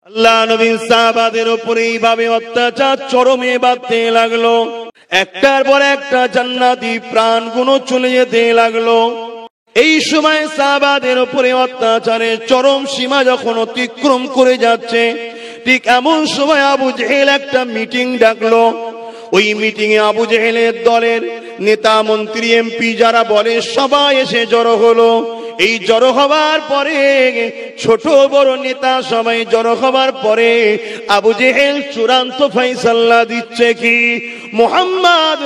আল্লাহ নবী সাহাবাদের উপরে এইভাবে অত্যাচার চরমে বাড়তে লাগলো। একটার পর একটা জান্নাতি প্রাণগুলো চলে যেতে লাগলো। এই সময় সাহাবাদের উপরে অত্যাচারের চরম সীমা যখন অতিক্রম করে যাচ্ছে, ঠিক এমন সময় আবু জেহেল একটা মিটিং ডাকলো। ওই মিটিং এ আবু জেহেলের দলের নেতা মন্ত্রী এমপি যারা বলে সবাই এসে জড়ো হলো। এই জড়ো হওয়ার পরে ছোট বড় নেতা সবাই জড়ো হওয়ার পরে আবু জেহেল চূড়ান্ত ফয়সালা দিচ্ছে কি মুহাম্মদ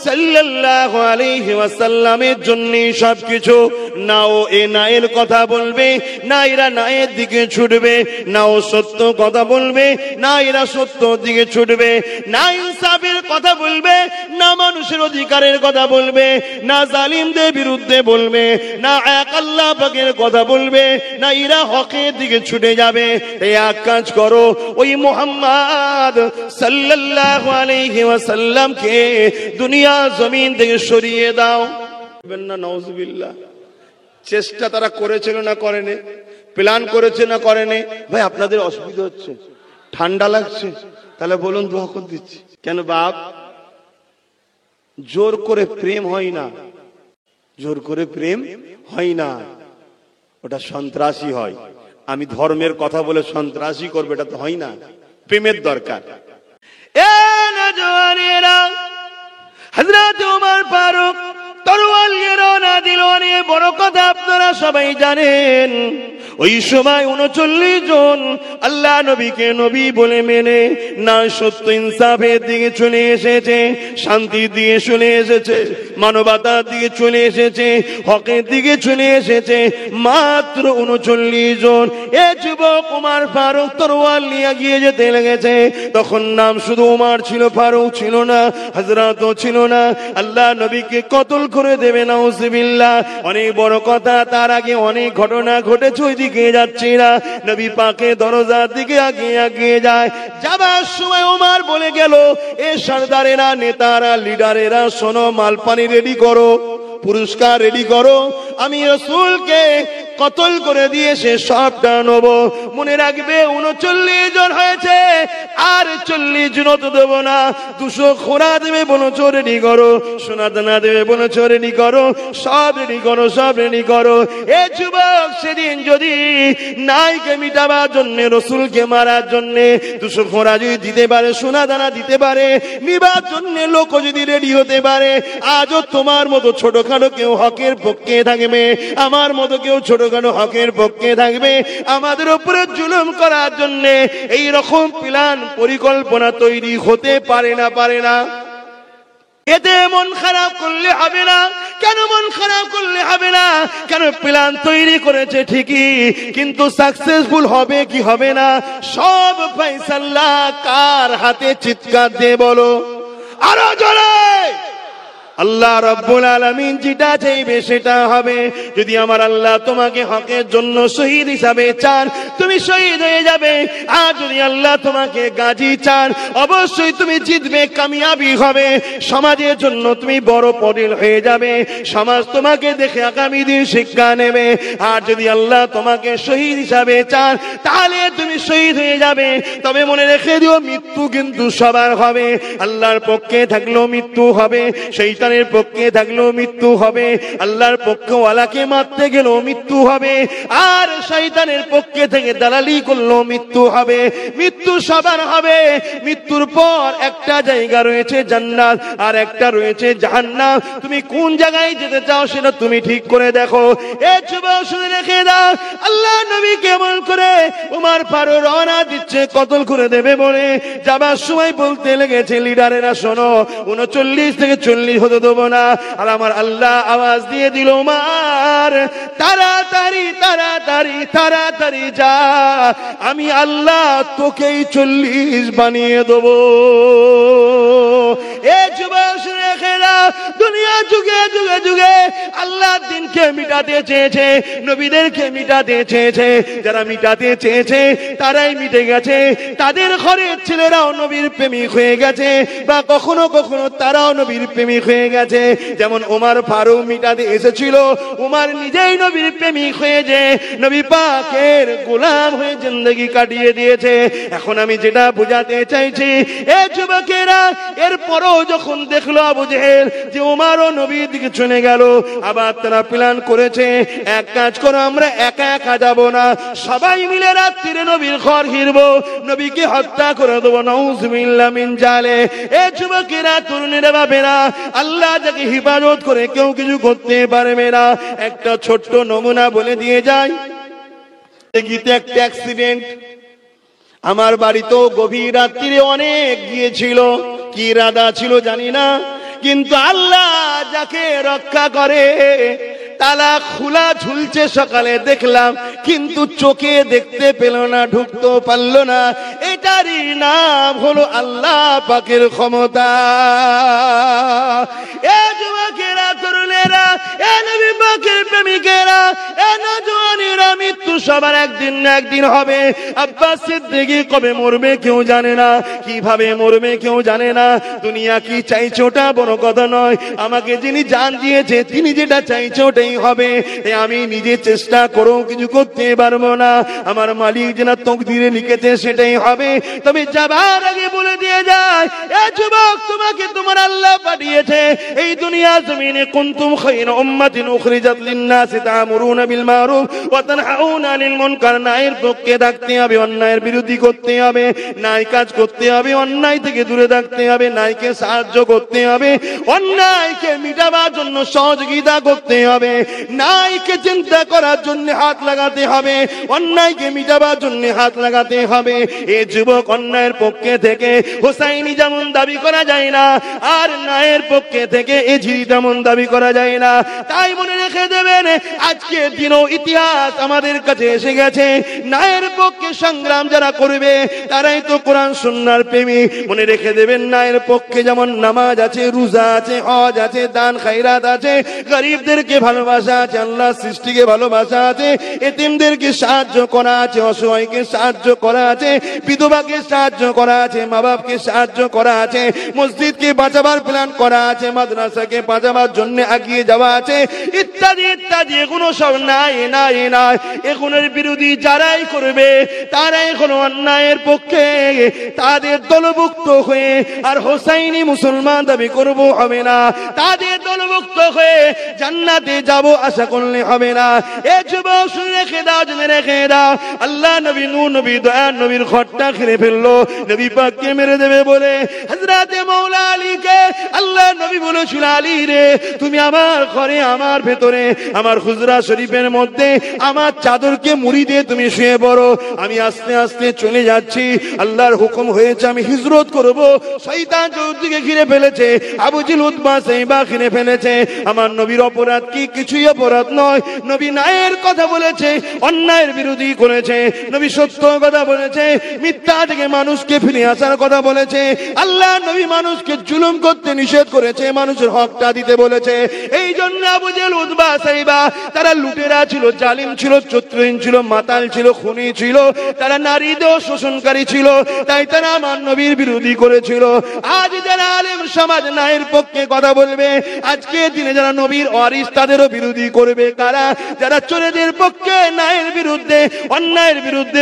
সাল্লাল্লাহু আলাইহি ওয়াসাল্লামের জন্য সবকিছু। না ও এ নায়ের কথা বলবে, না এরা নায়ের দিকে ছুটবে, না ও সত্য কথা বলবে, না এরা সত্য দিকে ছুটবে, না ইনসাফের কথা বলবে, না মানুষের অধিকারের কথা বলবে, না জালিমদের বিরুদ্ধে বলবে, না এক আল্লাহ পাকের কথা বলবে, না এরা হকের দিকে ছুটে যাবে। এই এক কাজ করো, ওই মুহাম্মদ সাল্লাল্লাহু আলাইহি ওয়াসাল্লামকে দুনিয়া জমিন থেকে সরিয়ে দাও। না নাউজুবিল্লাহ। চেষ্টা তারা করেছিল না করেনি? প্ল্যান করেছে না করেনি? ভাই আপনাদের অসুবিধা হচ্ছে, ঠান্ডা লাগছে, তাহলে বলুন দোয়া করে দিচ্ছি। কেন বাপ? জোর করে প্রেম হয় না, জোর করে প্রেম হয় না, ওটা সন্ত্রাসী হয়। আমি ধর্মের কথা বলে সন্ত্রাসী করবে, এটা তো হয় না। প্রেমের দরকার। এ নওজওয়ানেরা, হযরত ওমর ফারুক তরোয়াল নিয়ে রওনা দিল। অনেক বড় কথা আপনারা সবাই জানেন। ওই সময় 39 জন আল্লাহ নবীকে নবী বলে মেনে না সত্য ইনসাফের দিকে চলে এসেছে, শান্তির দিকে চলে এসেছে, মানবতার দিকে চলে এসেছে, হকের দিকে চলে এসেছে মাত্র 39 জন। এ যুবক ওমর ফারুক তরোয়াল নিয়ে গিয়ে যেতে লেগেছে। তখন নাম শুধু ওমর ছিল, ফারুক ছিল না, হযরতও ছিল না। আল্লাহ নবীকে কতল করে দেবে নাউজুবিল্লাহ। অনেক বড় কথা, তার আগে অনেক ঘটনা ঘটেছে। ওই দিকে যাচ্ছে না, নবী পাকের দরজার দিকে আগিয়ে যায়। যাবার সময় ওমর বলে গেল, এ সরদারেরা, নেতারা, লিডারেরা, শোনো, মালপানি রেডি করো, পুরস্কার রেডি করো। আমি রাসূলকে কতল করে দিয়ে সে সবটা নেব। মনে রাখবে 39 জন হয়েছে, আর 40 জন তো দেবো না। 200 খোরা দেবে বলেছো, রেডি করো। সোনা দানা দেবে বলেছো, রেডি করো। সব রেডি করো, সব রেডি করো। এ যুবক সেদিন যদি নাইকে মিটাবার জন্য, রসুলকে মারার জন্য 200 খোরা যদি দিতে পারে, সোনা দানা দিতে পারে, নিবার জন্য লোক যদি রেডি হতে পারে, আজও তোমার মতো ছোটখাটো কেউ হকের পক্ষে থাকবে, আমার মতো কেউ ছোটখাটো হকের পক্ষে থাকবে, আমাদের উপরে জুলুম করার জন্য এই রকম প্ল্যান পরিকল্পনা তৈরি হতে পারে না, পারে না। এতে মন খারাপ করলে হবে না। কেন মন খারাপ করলে হবে না? কেন প্ল্যান তৈরি করেছে ঠিকই, কিন্তু সাকসেসফুল হবে কি হবে না, সব ফয়সালা কার হাতে? চিৎকার দিয়ে বলো আরো জোরে। আল্লাহ রাব্বুল আলামিন যেটা চাইবে সেটা হবে। যদি আমার আল্লাহ তোমাকে হকের জন্য শহীদ হিসাবে চান, তুমি শহীদ হয়ে যাবে। আর যদি আল্লাহ তোমাকে গাজী চান, অবশ্যই তুমি জিতবে, কামিয়াবি হবে। সমাজের জন্য তুমি বড় পদেল হয়ে যাবে, সমাজ তোমাকে দেখে আগামী দিন শিক্ষা নেবে। আর যদি আল্লাহ তোমাকে শহীদ হিসাবে চান, তাহলে তুমি শহীদ হয়ে যাবে। তবে মনে রেখে দিও, মৃত্যু কিন্তু সবার হবে। আল্লাহর পক্ষে থাকলেও মৃত্যু হবে, শয়তানের পক্ষে থাকলেও মৃত্যু হবে, আল্লাহর পক্ষে ওয়ালাকে মারতে গেলেও মৃত্যু হবে, আর শয়তানের পক্ষে থেকে দালালি করলেও মৃত্যু হবে। মৃত্যু সবার হবে। মৃত্যুর পর একটা জায়গা রয়েছে জান্নাত, আর একটা রয়েছে জাহান্নাম। তুমি কোন জায়গায় যেতে চাও সেটা তুমি ঠিক করে দেখো। এ যুবক শুনে রেখে দাও, আল্লাহ নবী কেমন করে ওমর ফারুক রওনা দিচ্ছে কতল করে দেবে বলে। যাবার সময় বলতে লেগেছে, লিডারেরা শোনো, 39 থেকে 40 হতে দেবো না। আর আমার আল্লাহ আওয়াজ দিয়ে দিল, ওমর তাড়াতাড়ি তাড়াতাড়ি তাড়াতাড়ি যা, আমি আল্লাহ তোকেই 40 বানিয়ে দেবো। এ যুবক শুনে রেখে দাও, দুনিয়া যুগে যুগে যুগে আল্লাহ দিনকে মিটাতে চেয়েছে, নবীদেরকে মিটাতে চেয়েছে। যারা মিটাতে চেয়েছে তারাই মিটে গেছে। তাদের ঘরের ছেলেরাও নবীর প্রেমিক হয়ে গেছে, বা কখনো কখনো তারাও নবীর প্রেমিক হয়ে গেছে। যেমন ওমর ফারুক মিটাতে এসেছিল, ওমর নিজেই নবীর প্রেমিক হয়ে যে নবী পাকের গোলাম হয়ে জিন্দেগি কাটিয়ে দিয়েছে। এখন আমি যেটা বোঝাতে চাইছি, এ যুবকেরা, এরপরও যখন দেখলো আবু জেহেল যে ওমরও নবীর দিকে চলে গেল, আবার তারা প্ল্যান করেছে, এক কাজ করো, আমরা একা একা যাব না, সবাই মিলে রাত্রিরে নবীর ঘর ঘিরবো, নবীকে হত্যা করে দেবো। নাউজুবিল্লাহ মিন জালে। এ যুবকেরা, তরুণেরা, বাপেরা, আল্লাহ যাকে হিফাজত করে কেউ কিছু করতে পারবে না। একটা ছোট্ট নমুনা বলে দিয়ে যায়। গীতে একটা অ্যাক্সিডেন্ট, আমার বাড়িতেও গভীর রাত্রিরে অনেক গিয়েছিল, কি ইরাদা ছিল জানি না, কিন্তু আল্লাহ যাকে রক্ষা করে, তালা খোলা ঝুলছে, সকালে দেখলাম, কিন্তু চোখে দেখতে পেল না, ঢুকতে পারল না। এটারই নাম হলো আল্লাহ পাকের ক্ষমতা। এ যুবকেরা, তরুণেরা, এ নবী পাকের প্রেমিকেরা, এ নওজওয়ানেরা, মৃত্যু সবার একদিন না একদিন হবে। আব্বাস সিদ্দিকী কবে মরবে কেউ জানে না, কিভাবে মরবে কেউ জানে না। দুনিয়া কি চাইছে ওটা বড় কথা নয়, আমাকে যিনি জান দিয়েছে তিনি যেটা চাইছে ওটাই হবে। আমি নিজে চেষ্টা করেও কিছু করতে পারবো না, আমার মালিক যেটা তকদিরে লিখেছে সেটাই হবে। তবে যাবার আগে বলে দিয়ে যায়, এ যুবক, তোমাকে তোমার আল্লাহ পাঠিয়েছে এই দুনিয়া জমিনে। কুনতুম খায়রা উম্মাতিন উখরিজাত লিন-নাসি তা'মুরুনা বিল মারুফ ওয়া তানহাউনা আনিল মুনকার। ন্যায়ের পক্ষে থাকতে হবে, অন্যায়ের বিরোধী করতে হবে, ন্যায় কাজ করতে হবে, অন্যায় থেকে দূরে থাকতে হবে, ন্যায়কে সাহায্য করতে হবে, অন্যায়কে মিটাবার জন্য সহযোগিতা করতে হবে, ন্যায়কে চিন্তা করার জন্য হাত লাগাতে হবে, অন্যায়কে মিটাবার জন্য হাত লাগাতে হবে। এ যুবক, অন্যায়ের পক্ষে থেকে হোসাইনি যেমন দাবি করা যায় না, আর ন্যায়ের পক্ষে থেকে এজিরি তেমন দাবি করা যায় না। তাই মনে রেখে দেবেন, আজকে দিনও ইতিহাস আমাদের কাছে এসে গেছে। ন্যায়ের পক্ষে সংগ্রাম যারা করবে তারাই তো কোরআন সুন্নাহর প্রেমী। মনে রেখে দেবেন, ন্যায়ের পক্ষে যেমন নামাজ আছে, রোজা আছে, হজ আছে, দান খায়রাত আছে, গরিবদেরকে ভালোবাসা আছে, আল্লাহ সৃষ্টিকে ভালোবাসা আছে, এতিমদেরকে সাহায্য করা আছে, অসহায়কে সাহায্য করা আছে, বিধবাকে সাহায্য করা আছে, মা বাপকে সাহায্য করা আছে, মসজিদকে বাঁচাবার প্ল্যান করা আছে, মাদ্রাসাকে বাঁচাবার জন্য এগিয়ে যাওয়া আছে, ইত্যাদি ইত্যাদি। এগুলো সব নাই নাই নাই, এগুলোর বিরোধী যারাই করবে তারাই কোনো অন্যায়ের পক্ষে, তাদের দলভুক্ত হয়ে আর হোসাইনি মুসলমান দাবি করবো হবে না, তাদের দলভুক্ত হয়ে জান্নাতে যাব আশা করলে হবে না। এ যুবক, শুনে রেখে দাও, জেনে রেখে দাও, আল্লাহ নবী নূহ নবী দয়ার নবীর ঘরটা ঘিরে ফেললো, নবী পাককে মেরে দেবে বলে। হযরতে মাওলা আলীকে আল্লাহ নবী বলেছিল, আলী রে, তুমি আমার ঘরে, আমার ভেতরে, আমার হুজরা শরীফের মধ্যে আমার চাদরকে মুড়ি দিয়ে তুমি শুয়ে পড়ো, আমি আস্তে আস্তে চলে যাচ্ছি, আল্লাহর হুকুম হয়েছে আমি হিজরত করব। শয়তান চতুর্দিকে ঘিরে ফেলেছে, আবু জিল, উতবা, সাইবা ঘিরে ফেলেছে। আমার নবীর অপরাধ কি? কিছুই অপরাধ নয়। নবী ন্যায়ের কথা বলেছে, অন্যায়ের বিরোধী করেছে, নবী সত্য কথা বলেছে, মিথ্যা থেকে মানুষকে ফিরে আসার কথা বলেছে। আল্লাহ নবী মানুষকে জুলুম করতে নিষেধ করেছে, মানুষের হকটা দিতে বলেছে। এই জন্য আবু জেহেল, উতবা, সাইবা তারা লুটেরা ছিল, জালিম ছিল, চতুরহীন ছিল, মাতাল ছিল, খুনি ছিল, তারা নারীদেরও শোষণকারী ছিল, তাই তারা আমার নবীর বিরোধী করেছিল। আজ যারা আলেম সমাজ ন্যায়ের পক্ষে কথা বলবে, আজকে দিনে যারা নবীর ওয়ারিস তাদেরও বিরোধী করবে কারা? যারা চোরেদের পক্ষে, ন্যায়ের বিরুদ্ধে, অন্যায়ের বিরুদ্ধে,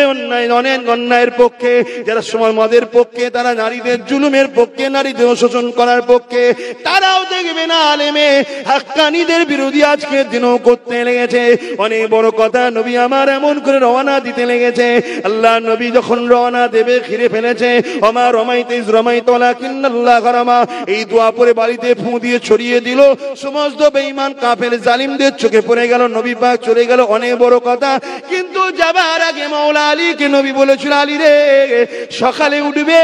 অন্যায়ের পক্ষে, যারা সমাজের পক্ষে, তারা নারীদের জুলুমের পক্ষে, নারীদের শোষণ করার পক্ষে, তারাও দেখবে না আলেমে হাক্কানীদের বিরোধী আজকের দিনও করতে লেগেছে। অনেক বড় কথা, নবী আমার এমন করে রওনা দিতে লেগেছে, আল্লাহ নবী যখন রওনা দেবে ঘিরে ফেলেছে। ওমা রমাইতে ইজ রমাইতা ওয়ালাকিন্নাল্লাহ রামা, এই দোয়া পরে বাড়িতে ফু দিয়ে ছড়িয়ে দিল, সমস্ত বেঈমান কাফের জালিমদের চোখে পড়ে গেল, নবী পাক চলে গেল। অনেক বড় কথা, কিন্তু যাবার আগে মাওলা আলীকে নবী বলেছিল, আলী রে, সকালে উঠবে,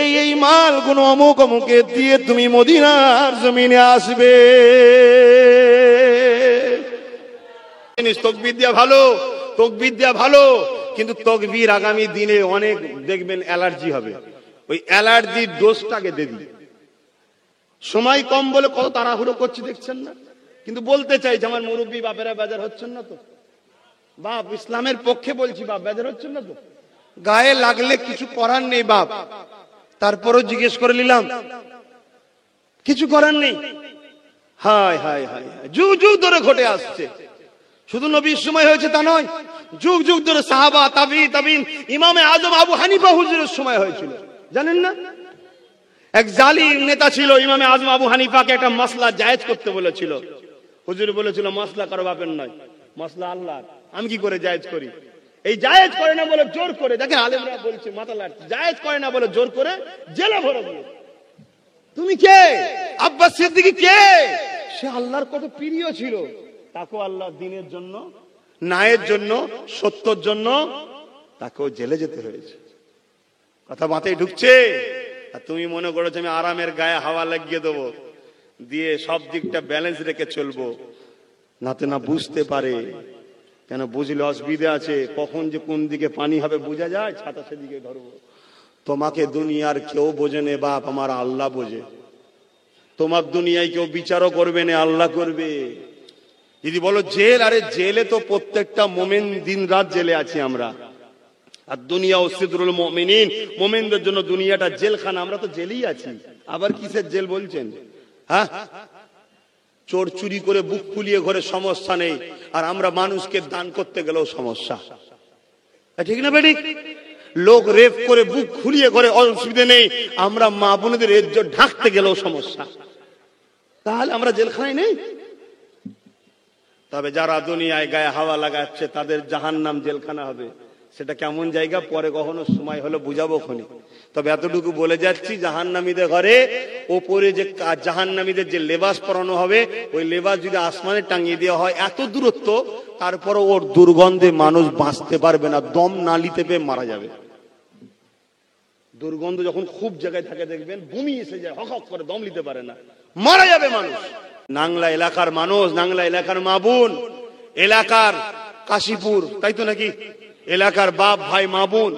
এই এই মালগুলো অমুক অমুকে দিয়ে তুমি মদিনার জমিনে আসবে। তকবীর দেয়া ভালো, তকবীর দেয়া ভালো, কিন্তু তকবীর আগামী দিনে অনেক দেখবেন অ্যালার্জি হবে, ওই অ্যালার্জির ডোজটাকে দেবি। সময় কম বলে কত তাড়াহুড়ো করছি দেখছেন না? কিন্তু বলতে চাই যে আমার মুরব্বী বাপেরা বেজার হচ্ছেন না তো? বাপ, ইসলামের পক্ষে বলছি, বাপ বেজার হচ্ছেন না তো? গায়ে লাগলে কিছু করার নেই বাপ, তারপরও জিজ্ঞেস করে নিলাম, কিছু করার নেই। হায় হায় হায়, যুগ যুগ ধরে ঘটে আসছে। শুধু নবীর সময় হয়েছে তা নয়, যুগ যুগ ধরে সাহাবা, তাবিন, ইমামে আজম আবু হানিফা হুজুরের সময় হয়েছিল, জানেন না? এক জালিম নেতা ছিল, ইমামে আজম আবু হানিফাকে একটা মাসলা জায়েজ করতে বলেছিল। হুজুর বলেছিল, মাসলা কারো বাপের নয়, মাসলা আল্লাহর, আমি কি করে জায়েজ করি? এই জায়েজ করে না বলে জোর করে, দেখেন আলেমরা বলছে মাথা লাগছে, জায়েজ করে না বলে জোর করে জেলে ভরে দিয়ে। তুমি কে? আব্বাস সিদ্দিকী কে? সে আল্লাহর কত প্রিয় ছিল, তাকেও আল্লাহ দিনের জন্য, ন্যায়ের জন্য, সত্যর জন্য তাকেও জেলে যেতে হয়েছে। কথা মাথায় ঢুকছে? আর তুমি মনে করেছো আমি আরামের গায়ে হাওয়া লাগিয়ে দেবো, দিয়ে সব দিকটা ব্যালেন্স রেখে চলবো, নাতে না বুঝতে পারে। কেন বুঝলে অসুবিধা আছে, কখন যে কোন দিকে পানি হবে বোঝা যায়, ছাতা সেদিকে ধরবো। তোমাকে দুনিয়ার কেউ বোঝে নে বাপ, আমার আল্লাহ বোঝে। তোমার দুনিয়ায় কেউ বিচারও করবে না, আল্লাহ করবে। যদি বলো জেল, আরে জেলে তো প্রত্যেকটা মোমেন দিন রাত জেলে আছি আমরা। আর দুনিয়া সিদরুল মুমিনিন, মুমিনদের জন্য দুনিয়াটা জেলখানা, আমরা তো জেলেই আছি। আবার কিসের জেল বলছেন? হ্যাঁ, চোর চুরি করে বুক ফুলিয়ে ঘরে সমস্যা নেই, আর আমরা মানুষকে দান করতে গেলেও সমস্যা, ঠিক না বেটি? লোক রেপ করে বুক ফুলিয়ে ঘরে অসুবিধা নেই, আমরা মা বোনদের ইজ্জত ঢাকতে গেলেও সমস্যা। তাহলে আমরা জেলখানায় নেই? তবে যারা দুনিয়ায় গায়ে হাওয়া লাগাচ্ছে তাদের জাহান্নাম জেলখানা হবে। সেটা কেমন জায়গা পরে কখনো সময় হলো বুঝাবো খনি। তবে এতটুকু বলে যাচ্ছি, জাহান্নামীদের ঘরে ওপরে যে জাহান্নামীদের যে লেবাস পরানো হবে, ওই লেবাস যদি আসমানে টাঙিয়ে দেওয়া হয় এত দূরত্ব, তারপরে ওর দুর্গন্ধে মানুষ বাঁচতে পারবে না, দম নালিতে পেয়ে মারা যাবে। দুর্গন্ধ যখন খুব জায়গায় থাকে দেখবেন বমি এসে যায়, হক হক করে, দম নিতে পারে না, মারা যাবে মানুষ। নাংলা এলাকার মানুষ, নাংলা এলাকার মা বোন, এলাকার কাশীপুর, তাই তো নাকি, এলাকার বাপ ভাই মা বোন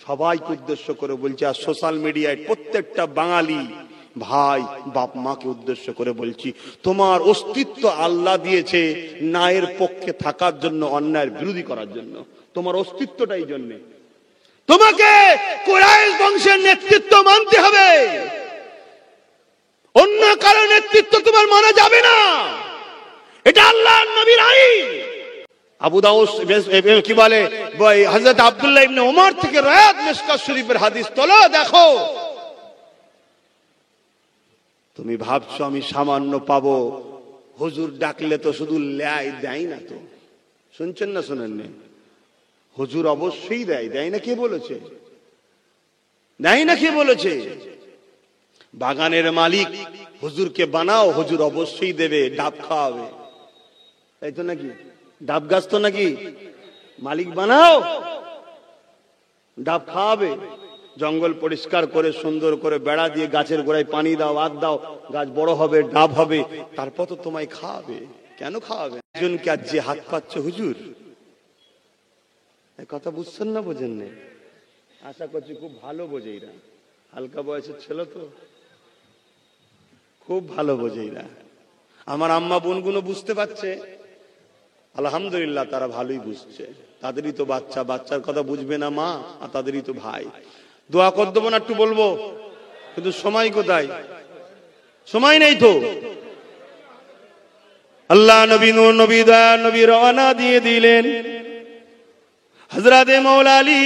সবাইকে উদ্দেশ্য করে বলছি, আর সোশ্যাল মিডিয়ায় প্রত্যেকটা বাঙালি ভাই বাপ মাকে উদ্দেশ্য করে বলছি, তোমার অস্তিত্ব আল্লাহ দিয়েছে ন্যায়ের পক্ষে থাকার জন্য, অন্যায়ের বিরোধী করার জন্য। তোমার অস্তিত্বটাই জন্যে তোমাকে কুরাইশ বংশের নেতৃত্ব মানতে হবে, অন্য কারো নেতৃত্ব তোমার মানা যাবে না। এটা আল্লাহর নবীর আইন। আবু দাউদ কি বলে, হযরত আব্দুল্লাহ ইবনে ওমর থেকে রায়াত মিশকাত শরীফের হাদিস তোলো, দেখো। তুমি ভাবছো আমি সামান্য পাবো? হুজুর ডাকলে তো শুধু লেয় দেয় না তো, শুনছেন না শোনেন না? হুজুর অবশ্যই দেয়, দেয় না কে বলেছে? দেয় না কে বলেছে? বাগানের মালিক হুজুরকে বানাও, হুজুর অবশ্যই দেবে, ডাব খাওয়াবে, তাই তো নাকি? ডাব গাছ তো নাকি মালিক বানাও, ডাব খাওয়াবে। জঙ্গল পরিষ্কার করে সুন্দর করে বেড়া দিয়ে গাছের গোড়ায় পানি দাও, আদ দাও, গাছ বড় হবে, ডাব হবে, তারপর তো তোমায় খাওয়াবে। কেন খাওয়াবে? একজনকে আজ যে হাত পাচ্ছে হুজুর, কথা বুঝছেন না? বোঝেন না? আশা করছি খুব ভালো বোঝে এরা, হালকা বয়সের ছেলে তো, খুব ভালো বোঝে এরা। আমার আম্মা বোনগুলো বুঝতে পারছে, আলহামদুলিল্লাহ, তারা ভালোই বুঝছে। তাদেরই তো বাচ্চা, বাচ্চার কথা বুঝবে না মা, আর তাদেরই তো ভাই। দোয়া কর দেবো না একটু বলবো, কিন্তু সময় কোথায়? সময় নেই তো। আল্লাহ নবী, নূর নবী, দয়া নবী রওনা দিয়ে দিলেন। হযরতে মাওলা আলী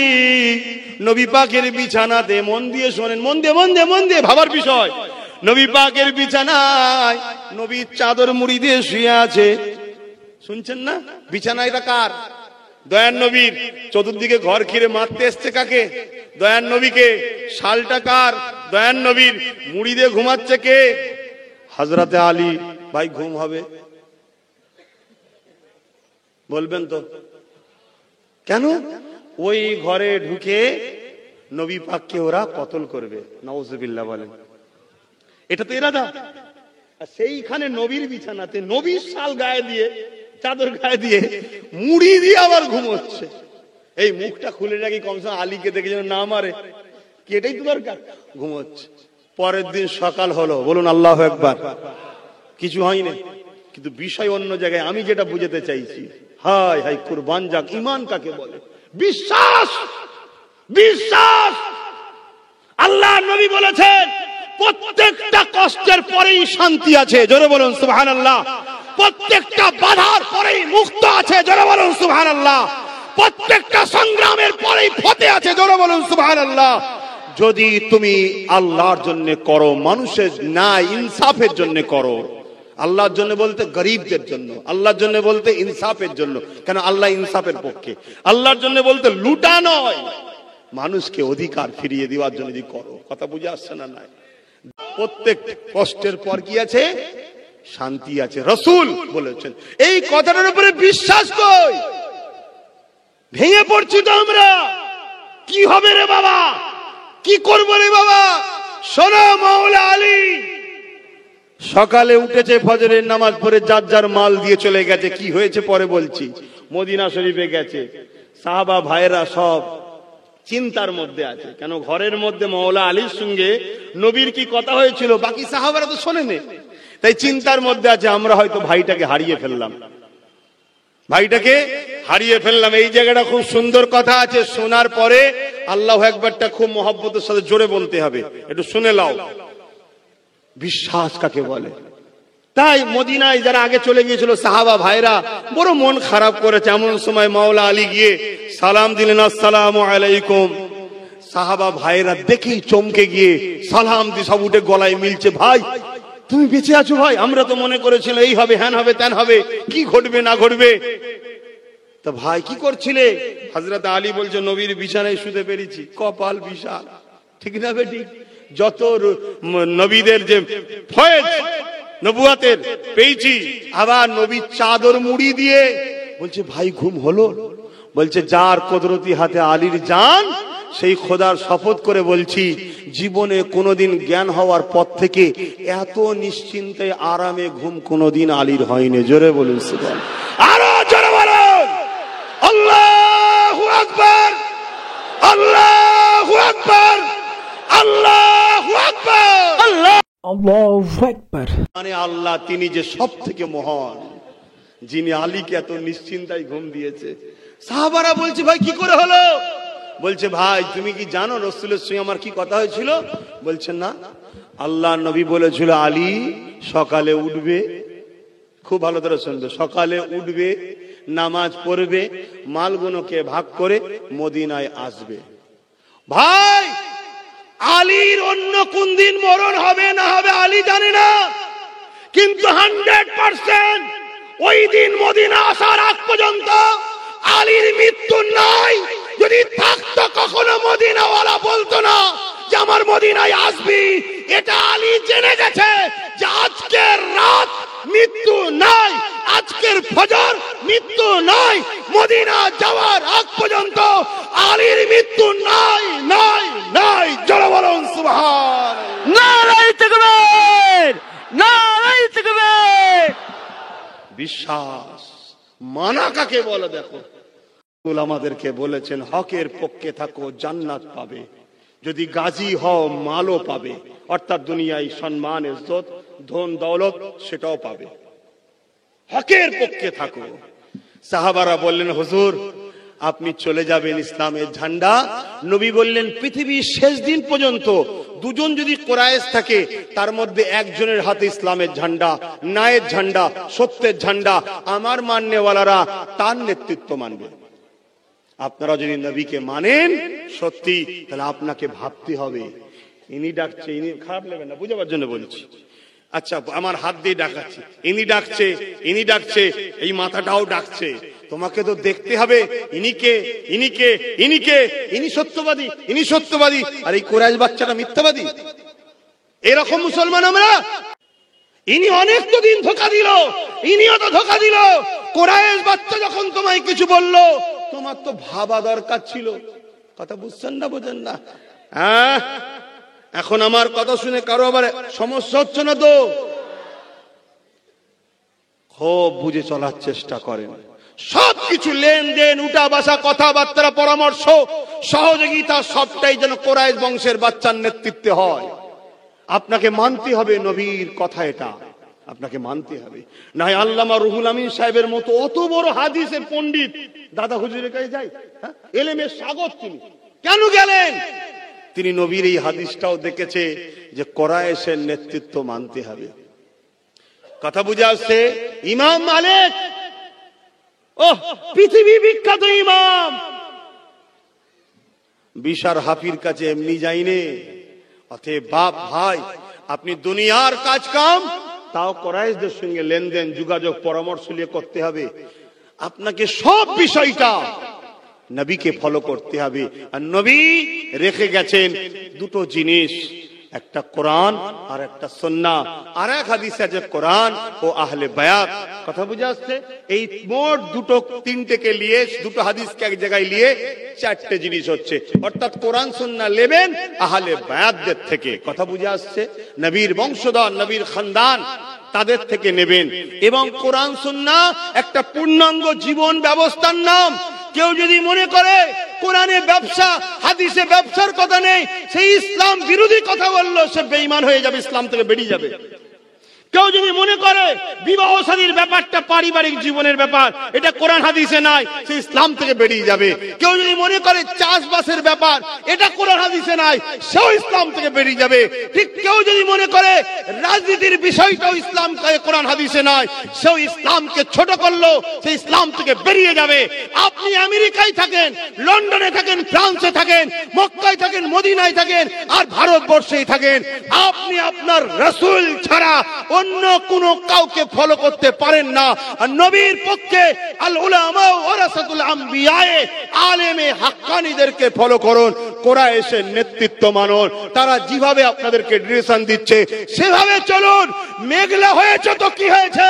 নবী পাকের বিছানাতে, মন দিয়ে শোনেন, মন দিয়ে, মন দিয়ে, মন দিয়ে ভাবার বিষয়। নবী পাকের বিছানায় নবীর চাদর মুড়ি দিয়ে শুয়ে আছে, শুনছেন না? বিছানায় কার? দয়ার নবীর। চতুর্দিকে ঘর ঘিরে মারতে এসছে কাকে? দয়ার নবীকে। শালটা কার? দয়ার নবীর। মুড়ি দিয়ে ঘুমাচ্ছে কে? হযরতে আলী। ভাই ঘুম হবে? বলবেন তো কেন? ওই ঘরে ঢুকে নবী পাককে ওরা কতল করবে, নাউজুবিল্লাহ বলেন। এটা তো ইরাদা। সেইখানে নবীর বিছানাতে নবীর শাল গায়ে দিয়ে, চাদর গায়ে দিয়ে, মুড়ি দিয়ে আবার ঘুমোচ্ছে। এই মুখটা খুলে রাখি, কমসে কম আলীকে দেখে যেন না মারে, কি এটাই তো দরকার। ঘুমোচ্ছে। পরের দিন সকাল হলো, বলুন আল্লাহু আকবার, কিছু হয়নি, কিন্তু বিষয় অন্য জায়গায়। আমি যেটা বুঝাতে চাইছি, হায় হায় কুরবান যাক, ঈমান কাকে বলে? বিশ্বাস। বিশ্বাস। আল্লাহ নবী বলেছেন প্রত্যেকটা কষ্টের পরেই শান্তি আছে, জোরে বলুন সুবহানাল্লাহ। প্রত্যেকটা বাধার পরেই মুক্ত আছে, জোরে বলুন সুবহানাল্লাহ। প্রত্যেকটা সংগ্রামের পরেই ফতে আছে, জোরে বলুন সুবহানাল্লাহ। যদি তুমি আল্লাহর জন্য করো, মানুষের ন্যায় ইনসাফের জন্য করো। আল্লাহর জন্য বলতে গরিবদের জন্য, আল্লাহর জন্য বলতে ইনসাফের জন্য। কেন? আল্লাহ ইনসাফের পক্ষে। আল্লাহর জন্য বলতে লুটা নয়, মানুষকে অধিকার ফিরিয়ে দেওয়ার জন্য যদি করো। কথা বুঝে আসছে না? নাই। প্রত্যেক কষ্টের পর কি আছে? শান্তি আছে। রাসূল বলেছেন। এই কথাটার উপরে বিশ্বাস কই? ভেঙে পড়ছি তো আমরা। কি হবে রে বাবা, কি করবো রে বাবা? শোনো, মাওলা আলী সকালে উঠেছে, ফজরের নামাজ পড়ে যার যার মাল দিয়ে চলে গেছে। কি হয়েছে পরে বলছি। মদিনা শরীফে গেছে, সাহাবা ভাইরা সব চিন্তার মধ্যে আছে। কেন? ঘরের মধ্যে মাওলা আলীর সঙ্গে নবীর কি কথা হয়েছিল, বাকি সাহাবারা তো শোনেনি, তাই চিন্তার মধ্যে আছে। আমরা হয়তো ভাইটাকে হারিয়ে ফেললাম, ভাইটাকে হারিয়ে ফেললাম। এই জায়গাটা খুব সুন্দর কথা আছে, শোনার পরে আল্লাহু আকবারটা খুব মহব্বতের সাথে জোরে বলতে হবে, একটু শুনে লাও। বিশ্বাস কাকে বলে? তাই মদিনায় যারা আগে চলে গিয়েছিল সাহাবা ভাইরা বড় মন খারাপ করেছে। এমন সময় মাওলা আলী গিয়ে সালাম দিলেন, আসসালামু আলাইকুম। সাহাবা ভাইরা দেখেই চমকে গিয়ে সালাম দিয়ে সব উঠে গলায় মিলছে, ভাই তুমি বেঁচে আছো ভাই? আমরা তো মনে করেছিলাম এই হবে, হ্যান হবে, ত্যান হবে, কি ঘটবে না ঘটবে। তা ভাই কি করছিলে? হযরত আলী বলছে, নবীর বিছানায় শুতে পেরেছি। কপাল বিশাল, ঠিক না বেটি? যত নবীদের যে ফয়েজ নবুয়াতের পেয়েছি, আবার নবীর চাদর মুড়ি দিয়ে বলছে, ভাই ঘুম হলো? বলছে, যার কুদরতি হাতে আলীর জান, সেই খোদার শপথ করে বলছি, জীবনে কোনোদিন জ্ঞান হওয়ার পর থেকে এত নিশ্চিন্তে আরামে ঘুম কোনোদিন আলীর হয়নি। জোরে বলুন সুবহানাল্লাহ, আরো জোরে বলুন আল্লাহু আকবার, আল্লাহু আকবার, আল্লাহু আকবার, আল্লাহু আকবার। মানে আল্লাহ তিনি যে সব থেকে মহান, যিনি আলীকে এত নিশ্চিন্তায় ঘুম দিয়েছে। সাহাবারা বলছে, ভাই কি করে হলো? বলছে, ভাই তুমি কি জানো রাসূলের সঙ্গে আমার কি কথা হয়েছিল? বলছে, না। আল্লাহ নবী বলেছিল আলী সকালে উঠবে, খুব ভালো করে শুনবে, সকালে উঠবে, নামাজ পড়বে, মালগুলোকে ভাগ করে মদিনায় আসবে। ভাই আলীর অন্য কোন দিন মরণ হবে না হবে আলী জানে না, কিন্তু 100% ওই দিন মদিনা আসার আগ পর্যন্ত আলীর মৃত্যু নাই। যদি থাকতো কখনো মদিনাওয়ালা বলতো না যে আমার মদিনায় আসবি। এটা আলী জেনে গেছে যে আজকের রাত মৃত্যু নাই, আজকের ফজর মৃত্যু নাই, মদিনা যাওয়ার আগ পর্যন্ত আলীর মৃত্যু নাই, নাই, নাই। জোরে বলুন সুবহানাল্লাহ, নারায়ে তাকবীর, নারায়ে তাকবীর। বিশ্বাস মানা কাকে বলে? দেখো আমাদেরকে বলেছেন, হকের পক্ষে থাকো জান্নাত পাবে, যদি গাজী হও মালও পাবে, অর্থাৎ দুনিয়ায় সম্মান ইজ্জত ধন দৌলত সেটাও পাবে। হকের পক্ষে থাকো। সাহাবারা বললেন, হুজুর আপনি চলে যাবেন, ইসলামের ঝান্ডা। নবী বললেন, পৃথিবীর শেষ দিন পর্যন্ত দুজন যদি কুরাইশ থাকে, তার মধ্যে একজনের হাতে ইসলামের ঝান্ডা, ন্যায়ের ঝান্ডা, সত্যের ঝান্ডা, আমার মাননেওয়ালারা তার নেতৃত্ব মানবে। আপনারা যদি নবীকে মানেন সত্যি, তাহলে আপনাকে ভাবতে হবে, ইনি ডাকছে, ইনি খারাপ নেবেন না, বুঝাবার জন্য বলছি। আচ্ছা আমার হাত দিয়ে ডাকাচ্ছি, ইনি ডাকছে, ইনি ডাকছে, এই মাথাটাও ডাকছে, তোমাকে তো দেখতে হবে ইনিকে, ইনিকে, ইনিকে, ইনি সত্যবাদী, ইনি সত্যবাদী, আর এই কুরাইশ বাচ্চাটা মিথ্যাবাদী। এরকম মুসলমান আমরা। ইনি অনেক তো দিন ধোঁকা দিল, ইনিও তো ধোঁকা দিল। কুরাইশ বাচ্চা যখন তোমায় কিছু বললো, তোমার তো ভাবা দরকার ছিল। কথা বুঝছেন না? বোঝেন না? হ্যাঁ, এখন আমার কথা শুনে কারো আবার সমস্যা হচ্ছে না তো? খুব বুঝে চলার চেষ্টা করেন। সবকিছু লেনদেন, উঠা বসা, কথাবার্তা, পরামর্শ, সহযোগিতা সবটাই যেন কুরাইশ বংশের বাচ্চার নেতৃত্বে হয়। আপনাকে মানতে হবে নবীর কথা, এটা আপনাকে মানতে হবে। না হয় আল্লামা রুহুল আমিন সাহেবের মতো অত বড় হাদিসের পণ্ডিত দাদা হুজুরের কাছে যাই, এলেমের সাগর, তিনি কেন গেলেন? তিনি নবীর এই হাদিসটাও দেখেছে যে কোরাইশের নেতৃত্ব মানতে হবে। কথা বুঝে আসছে? ইমাম মালিক, ওহ পৃথিবী বিখ্যাত ইমাম, বিশার হাফির কাছে এমনি যাইনে। অতএব বাপ ভাই, আপনি দুনিয়ার কাজ কাম তাও কোরাইশদের সঙ্গে লেনদেন, যোগাযোগ, পরামর্শ নিয়ে করতে হবে। আপনাকে সব বিষয়টা নবীকে ফলো করতে হবে। আর নবী রেখে গেছেন দুটো জিনিস, একটা কোরআন আর একটা সুন্নাহ। আর এক হাদিসে আছে কোরআন ও আহলে বায়াত। কথা বুঝে আসছে? এই মোট দুটো তিনটেকে নিয়ে, দুটো হাদিসকে এক জায়গায় নিয়ে চারটে জিনিস হচ্ছে, অর্থাৎ কোরআন সুন্নাহ নেবেন আহলে বায়াতদের থেকে। কথা বুঝে আসছে? নবীর বংশধর, নবীর খানদান, তাদের থেকে নেবেন। এবং কোরআন সুন্নাহ একটা পূর্ণাঙ্গ জীবন ব্যবস্থার নাম। কেউ যদি মনে করে কোরআনে ব্যবসা, হাদিসে ব্যবসার কথা নেই, সেই ইসলাম বিরোধী কথা বললো, সে বেঈমান হয়ে যাবে, ইসলাম থেকে বেরিয়ে যাবে। কেউ যদি মনে করে বিবাহ শাদীর ব্যাপারটা পারিবারিক জীবনের ব্যাপার, এটা কোরআন হাদিসে নাই, সে ইসলাম থেকে বেরিয়ে যাবে। কেউ যদি মনে করে চাষবাসের ব্যাপার, এটা কোরআন হাদিসে নাই, সেও ইসলাম থেকে বেরিয়ে যাবে। ঠিক কেউ যদি মনে করে রাজনীতির বিষয়টাও ইসলাম কোরআন হাদিসে নয়, সেও ইসলামকে ছোট করলো, সে ইসলাম থেকে বেরিয়ে যাবে। আপনি আমেরিকায় থাকেন, লন্ডনে থাকেন, ফ্রান্সে থাকেন, মক্কায় থাকেন, মদিনায় থাকেন, আর ভারতবর্ষেই থাকেন, আপনি আপনার রাসূল ছাড়া অন্য কোন কাউকে ফলো করতে পারেন না। আর নবীর পক্ষে আল উলামা ওয়ারাসাতুল আম্বিয়া, আলেমে হাক্কানীদেরকে ফলো করুন, কোরাইশের নেতৃত্ব মানুন। তারা যেভাবে আপনাদেরকে ডিরেকশন দিচ্ছে সেভাবে চলুন। মেঘলা হয়েছে তো কি হয়েছে,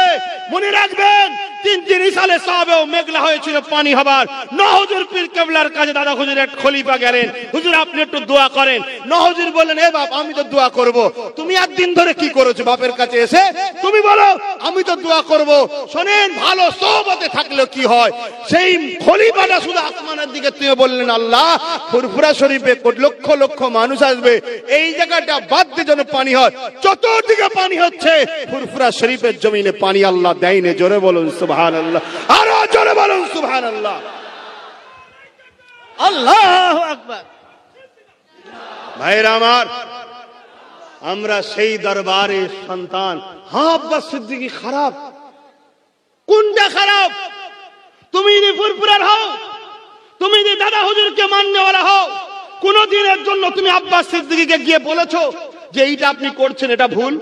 মনে রাখবেন 3 সালে সাহাবেও মেঘলা হয়েছিল পানি হবার। নহজুর পীর কেবলার কাছে দাদা হুজুর এক খলিফা গেলেন, হুজুর আপনি একটু দোয়া করেন। নহজুর বললেন, এ বাপ আমি তো দোয়া করব, তুমি একদিন ধরে কি করেছো? বাপের কাছে এসে তুমি বলো আমি তো দোয়া করব। শোনেন, ভালো সোহবতে থাকলে কি হয়, সেই খলিফাটা শুধু আসমানের দিকে তুমি বললেন, আল্লাহ ফুরফুরা শরীফে লক্ষ লক্ষ মানুষ আসবে, এই জায়গাটা বাদ দিয়ে যেন পানি হয়। চতুর্দিকে পানি হচ্ছে, ফুরফুরা শরীফের জমিনে পানি আল্লাহ দেয়নি। জোরে বলুন সুবহানাল্লাহ, আরো জোরে বলুন সুবহানাল্লাহ, আল্লাহু আকবার। ভাইরা আমার, আমরা সেই দরবারের সন্তান। হ্যাঁ আব্বাস সিদ্দিকী খারাপ, কোনটা খারাপ? তুমি যদি ফুরফুরার হও, তুমি যদি দাদা হুজুরকে মাননেওয়ালা হও, কোনদিনের জন্য তুমি আব্বাস সিদ্দিকীকে গিয়ে বলেছো যে এইটা আপনি করছেন এটা ভুল,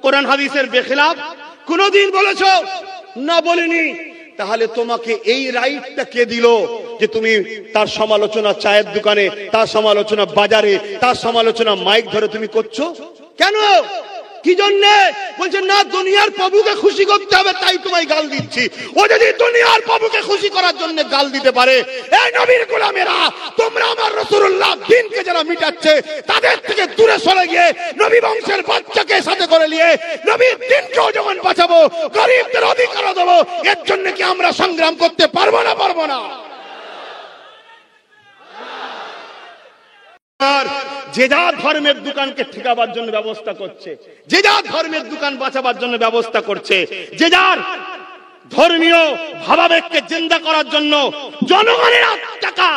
কোরআন হাদিসের বেখিলাফ? কোনদিন বলেছো? না, বলিনি। তাহলে তোমাকে এই রাইটটা কে দিল যে তুমি তার সমালোচনা চায়ের দোকানে, তার সমালোচনা বাজারে, তার সমালোচনা মাইক ধরে তুমি করছো? কেন? কি জন্য? বলছেন না দুনিয়ার প্রভুকে খুশি করতে হবে তাই তোমায় গাল দিচ্ছি। ও যদি দুনিয়ার প্রভুকে খুশি করার জন্য গাল দিতে পারে, এই নবীর গোলামেরা, তোমরা আমার রাসূলুল্লাহ দ্বীনকে যারা মিটাচ্ছে তাদের থেকে দূরে সরে গিয়ে নবী বংশের বাচ্চাকে সাথে করে নিয়ে নবীর দ্বীনকেও যেমন বাঁচাবো, গরিবদের অধিকারও দেবো, এর জন্য কি আমরা সংগ্রাম করতে পারবো না? পারবো না? যে যা ধর্মের দোকানকে ঠেকাবার জন্য ব্যবস্থা করছে, যে যা ধর্মের দোকান বাঁচাবার জন্য ব্যবস্থা করছে, যে যার ধর্মীয় ভাবাবেগকে জিন্দা করার জন্য জনগণের টাকা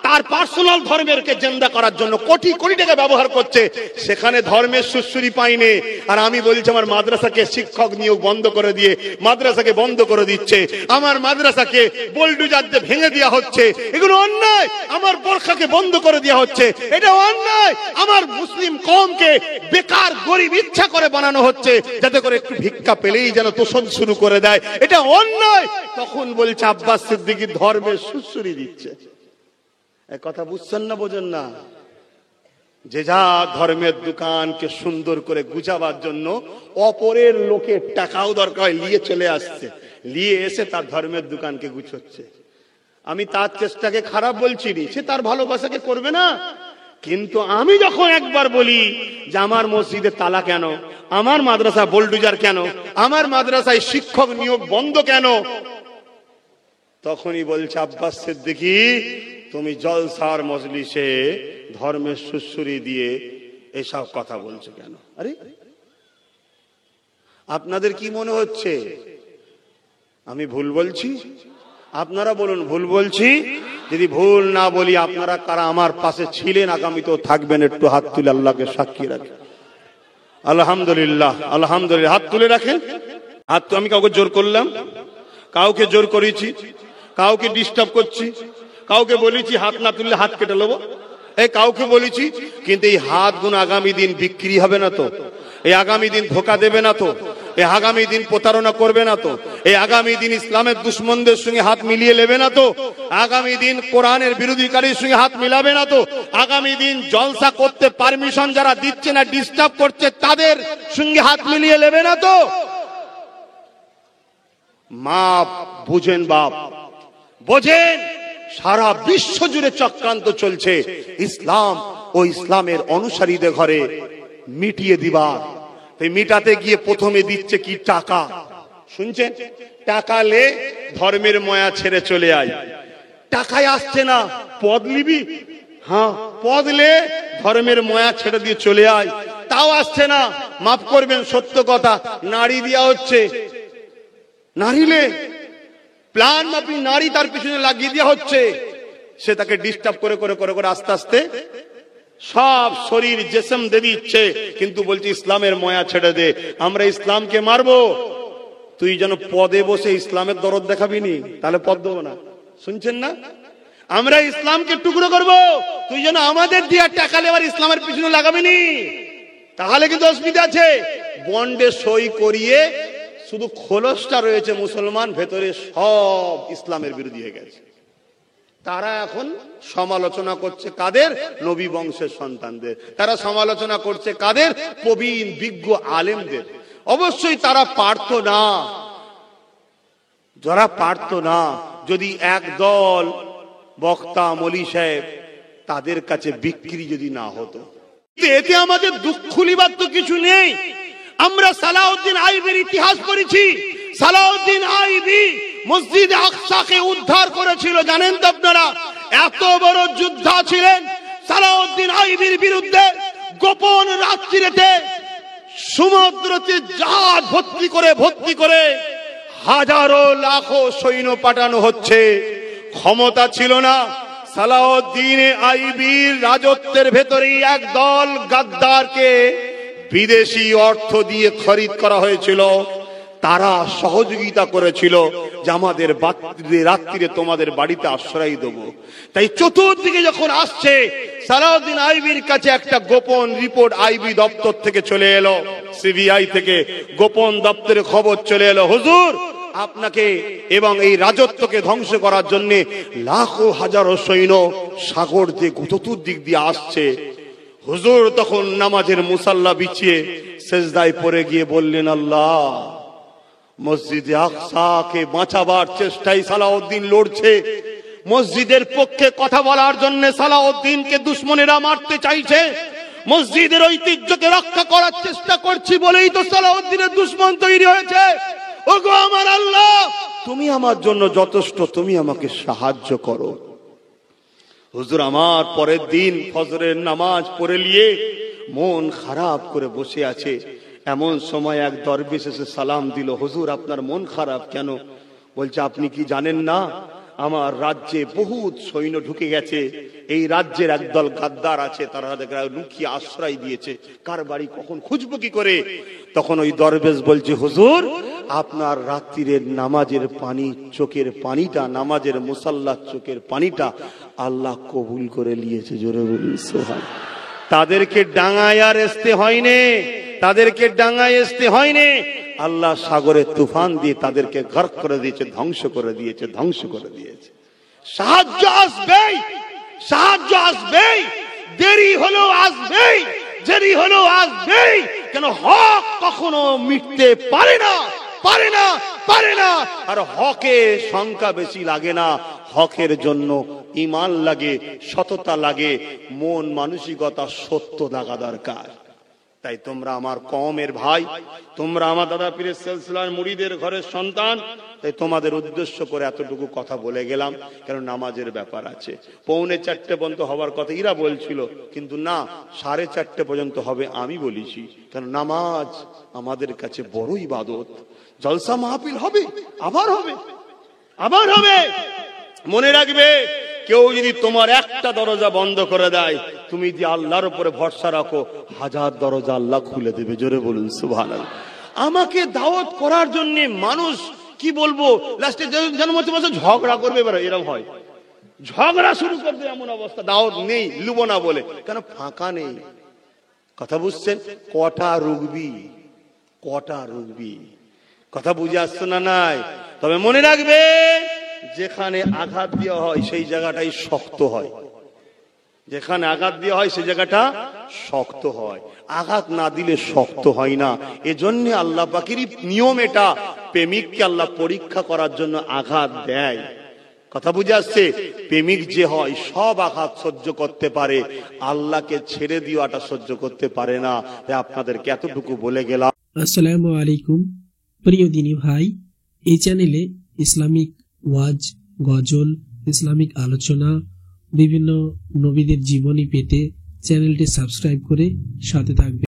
তার পার্সোনাল ধর্মেরকে জিন্দা করার জন্য কোটি কোটি টাকা ব্যবহার করছে, সেখানে ধর্মের সুশ্রী পাইনি। আর আমি বলছি আমার মাদ্রাসাকে শিক্ষক নিয়োগ বন্ধ করে দিয়ে মাদ্রাসাকে বন্ধ করে দিচ্ছে, আমার মাদ্রাসাকে বোলডুজার দিয়ে ভেঙে দেওয়া হচ্ছে, এগুলো অন্যায়। আমার বোরখাকে বন্ধ করে দেওয়া হচ্ছে, এটা অন্যায়। আমার মুসলিম কওমকে বেকার গরিব ইচ্ছা করে বানানো হচ্ছে যাতে করে একটু ভিক্ষা পেলেই যেন তোষণ শুরু করে দেয়, এটা অন্যায়। তখন বলছে আব্বাস সিদ্দিকী ধর্মের সুশ্রী দিচ্ছে। কথা বুঝছেন না, বোঝেন না? যে যা ধর্মের দোকানকে সুন্দর করে গুছাবার জন্য অপরের লোকের টাকাও দরকার হয়, নিয়ে চলে আসছে, নিয়ে এসে তার ধর্মের দোকানকে গুছোচ্ছে। আমি তার চেষ্টাকে খারাপ বলছি নি, সে তার ভালোবাসাকে করবে না। কিন্তু আমি যখন একবার বলি যে আমার মসজিদে তালা কেন, আমার মাদ্রাসা বোলডুজার কেন, আমার মাদ্রাসায় শিক্ষক নিয়োগ বন্ধ কেন, তখনই বলছে আব্বাস সিদ্দিকী তুমি জলসার মজলিসে ধর্মের সুশ্রী দিয়ে এসব কথা বলছে কেন? আরে আপনাদের কি মনে হচ্ছে আমি ভুল বলছি? আপনারা বলুন ভুল বলছি। যদি ভুল না বলি, আপনারা কারা আমার পাশে ছিলেন, আগামীতেও থাকবেন, একটু হাত তুলে আল্লাহকে সাক্ষী রাখেন। আলহামদুলিল্লাহ, আলহামদুলিল্লাহ। হাত তুলে রাখেন। হাত তো আমি কাউকে জোর করলাম? কাউকে জোর করেছি? কাউকে ডিস্টার্ব করছি? কাউকে বলেছি হাত না তুললে হাত কেটে নেবো? এই কাউকে বলেছি? কিন্তু এই হাত গুণ আগামী দিন বিক্রি হবে না তো? এই আগামী দিন ধোকা দেবে না তো? এই আগামী দিন প্রতারণা করবে না তো? এই আগামী দিন ইসলামের দুশ্মনদের সঙ্গে হাত মিলিয়ে নেবে না তো? আগামী দিন কোরআনের বিরোধীকারীর সঙ্গে হাত মিলাবে না তো? আগামী দিন জলসা করতে পারমিশন যারা দিচ্ছে না, ডিস্টার্ব করছে, তাদের সঙ্গে হাত মিলিয়ে নেবে না তো? মাপ বুঝেন বাপ, বোঝেন। সারা বিশ্ব জুড়ে চক্রান্ত চলছে ইসলাম ও ইসলামের অনুসারীদের ঘরে মিটিয়ে দিবার। মিটাতে গিয়ে প্রথমে দিচ্ছে কি? টাকা। শুনছেন? টাকা লে ধর্মের ময়া ছেড়ে চলে আয়। টাকায় আসছে না, পদ নিবি? হ্যাঁ, পদ লে ধর্মের ময়া ছেড়ে দিয়ে চলে আয়। তাও আসছে না। মাফ করবেন, সত্য কথা, নারী দেওয়া হচ্ছে। নারীলে প্লান মাপি নারী তার পিছনে লাগিয়ে দেওয়া হচ্ছে। সে তাকে ডিস্টার্ব করে করে করে করে আস্তে আস্তে সব শরীর জেসম দিয়ে দিচ্ছে, কিন্তু বলছে ইসলামের ময়া ছেড়ে দে, আমরা ইসলামকে মারবো। তুই যেন পদে বসে ইসলামের দরদ দেখাবি নি, তাহলে পদ দেবো না। শুনছেন না? আমরা ইসলামকে টুকরো করবো, তুই যেন আমাদের দিয়ে টাকা লেবার ইসলামের পিছনে লাগাবি নি, তাহলে কিন্তু অসুবিধা আছে। বন্ডে সই করিয়ে শুধু খোলসটা রয়েছে মুসলমান, ভেতরে সব ইসলামের বিরোধী হয়ে গেছে। তারা এখন সমালোচনা করছে কাদের? নবী বংশের সন্তানদের। তারা সমালোচনা করছে কাদের? প্রবীণ বিজ্ঞ আলেমদের। অবশ্যই তারা পারতো না, যারা পারতো না, যদি একদল বক্তা মলি সাহেব তাদের কাছে বিক্রি যদি না হতো। এতে আমাদের দুঃখ লিবার তো কিছু নেই। আমরা সালাউদ্দিন আইবির ইতিহাস পড়েছি। সালাউদ্দিন আইবি মসজিদে আকসাকে উদ্ধার করেছিল, জানেন তো আপনারা? এত বড় যোদ্ধা ছিলেন সালাউদ্দিন আইবির বিরুদ্ধে। গোপন রাত্রিতে সমুদ্রতে জাহাজ ভর্তি করে হাজারো লাখো সৈন্য পাঠানো হচ্ছে। ক্ষমতা ছিল না। সালাউদ্দিন আইবির রাজত্বের ভেতরেই একদল গাদ্দারকে বিদেশি অর্থ দিয়ে খরিদ করা হয়েছিল। তারা সহযোগিতা করেছিল যে আমাদের রাত্রিরে তোমাদের বাড়িতে আশ্রয় দেবো। তাই চতুর্দিকে যখন আসছে, সালাউদ্দিন আইবির কাছে একটা গোপন রিপোর্ট আইবি দপ্তর থেকে চলে এলো, সিবিআই থেকে গোপন দপ্তরে খবর চলে এলো, হুজুর আপনাকে এবং এই রাজত্বকে ধ্বংস করার জন্য লাখো হাজারো সৈন্য সাগর দিয়ে চতুর্দিক দিয়ে আসছে। হুজুর তখন নামাজের মুসাল্লা বিছিয়ে সেজদায় পড়ে গিয়ে বললেন, আল্লাহ, মসজিদে আকসাকে বাঁচাবার চেষ্টায় সালাউদ্দিন লড়ছে। মসজিদের পক্ষে কথা বলার জন্য সালাউদ্দিনকে দুশমনেরা মারতে চাইছে। মসজিদের ঐতিহ্যকে রক্ষা করার চেষ্টা করছি বলেই তো সালাউদ্দিনের দুশমন তৈরি হয়েছে। ওগো আমার আল্লাহ, তুমি আমার জন্য যথেষ্ট, তুমি আমাকে সাহায্য করো। হুজুর আমার পরের দিন ফজরের নামাজ পড়ে নিয়ে মন খারাপ করে বসে আছে। এমন সময় এক দরবেশ এসে সালাম দিল, হুজুর আপনার মন খারাপ কেন? বলছে আপনি কি জানেন না আমার রাজ্যে বহুত সৈন্য ঢুকে গেছে, এই রাজ্যের একদল গাদ্দার আছে, তারা লুকিয়ে আশ্রয় দিয়েছে, কার বাড়ি কখন খুঁজবো কি করে? তখন ওই দরবেশ বলছে, হুজুর আপনার রাত্রিরের নামাজের পানি, চোখের পানিটা, নামাজের মুসাল্লার চোখের পানিটা আল্লাহ কবুল করে নিয়েছে। জোরে বলুন সুবহান। তাদেরকে ডাঙায় আর আসতে হয়নি, তাদেরকে ডাঙায় আসতে হয়নি। আল্লাহ সাগরের তুফান দিয়ে তাদেরকে গর্ক করে দিয়েছে, ধ্বংস করে দিয়েছে, ধ্বংস করে দিয়েছে। সাহায্য আসবেই, সাহায্য আসবেই, দেরি হলেও আসবেই, দেরি হলেও আসবেই। কেন? হক কখনো মিটতে পারে না, পারে না, পারে না। আর হকে সংখ্যা বেশি লাগে না, হকের জন্য ঈমান লাগে, সততা লাগে, মন মানসিকতা সত্য লাগা দরকার। তাই তোমরা আমার কওমের ভাই, তোমরা আমার দাদা পীরের সিলসিলার মুরিদের ঘরের সন্তান, তাই তোমাদের উদ্দেশ্য করে এতটুকু কথা বলে গেলাম। কারণ নামাজের ব্যাপার আছে, 3:45 পর্যন্ত হওয়ার কথা এরা বলছিল, কিন্তু না, 4:30 পর্যন্ত হবে আমি বলেছি। কারণ নামাজ আমাদের কাছে বড় ইবাদত। জলসা মাহফিল হবে, আবার হবে, আবার হবে। মনে রাখবে, কেউ যদি তোমার একটা দরজা বন্ধ করে দেয়, তুমি যদি আল্লাহর উপরে ভরসা রাখো, 1000 দরজা আল্লাহ খুলে দেবে। জোরে বলুন সুবহানাল্লাহ। আমাকে দাওয়াত করার জন্য মানুষ কি বলবো, লাস্টে ঝগড়া করবে, এবার এরকম হয়, ঝগড়া শুরু করবে, এমন অবস্থা। দাওয়াত নেই, লুবো না বলে, কেন ফাঁকা নেই। কথা বুঝছেন? কটা রুগবি, কটা রুগবি, কথা বুঝে আসছে না? নাই। তবে মনে রাখবে, যেখানে আঘাত দেওয়া হয় সেই জায়গাটাই শক্ত হয়। যেখানে আঘাত দেওয়া হয় সেই জায়গাটা শক্ত হয়, আঘাত না দিলে শক্ত হয় না। এজন্য আল্লাহ পাকেরই নিয়ম এটা, প্রেমিককে আল্লাহ পরীক্ষা করার জন্য আঘাত দেয়। কথা বুঝে আসছে? প্রেমিক যে হয় সব আঘাত সহ্য করতে পারে, আল্লাহকে ছেড়ে দেওয়াটা সহ্য করতে পারে না। তাই আপনাদেরকে এতটুকু বলে গেলাম। আসসালামু আলাইকুম প্রিয় দিনী ভাই, এই চ্যানেলে ইসলামিক ওয়াজ, গজল, ইসলামিক আলোচনা, বিভিন্ন নবীদের জীবনী পেতে চ্যানেলটি সাবস্ক্রাইব করে সাথে থাকবে।